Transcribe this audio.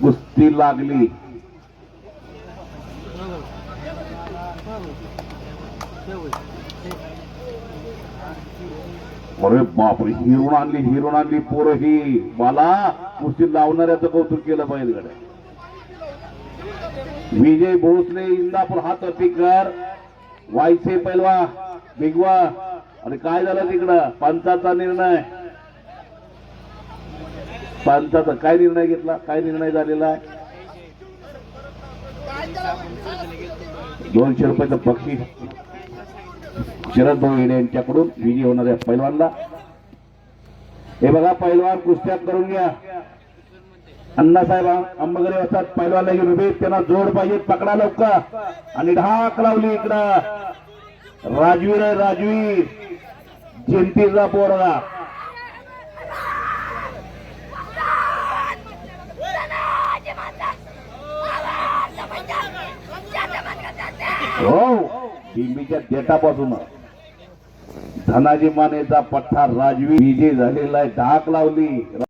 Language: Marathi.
कुस्ती लागली। अरे बापरे, हिरून आणली पोरं ही। मला कुस्ती लावणाऱ्याचं कौतुक केलं पाहिजे गड्या। विजय भोसले इंदापूर हात पिकर वायसे पैलवा बिगवा। आणि काय झालं तिकडं? पंचाचा निर्णय। पंचाचा काय निर्णय घेतला? काय निर्णय झालेला आहे? 200 रुपयाचं बक्षीस शरद भाऊ येणे यांच्याकडून विजयी होणाऱ्या पैलवानला। हे बघा, पैलवान कुस्त्या करून घ्या। अण्णासाहेब अंबगरे असतात पैलवानला घेऊन उभे, त्यांना जोड पाहिजे, पकडा लवकर। आणि ढाक लावली इकडं राजवीर जिंतीचा पोरगा। हो, टिंबीच्या देटापासून धनाजी मानेचा पठ्ठा राजवीर विजय झालेला आहे। ढाक लावली।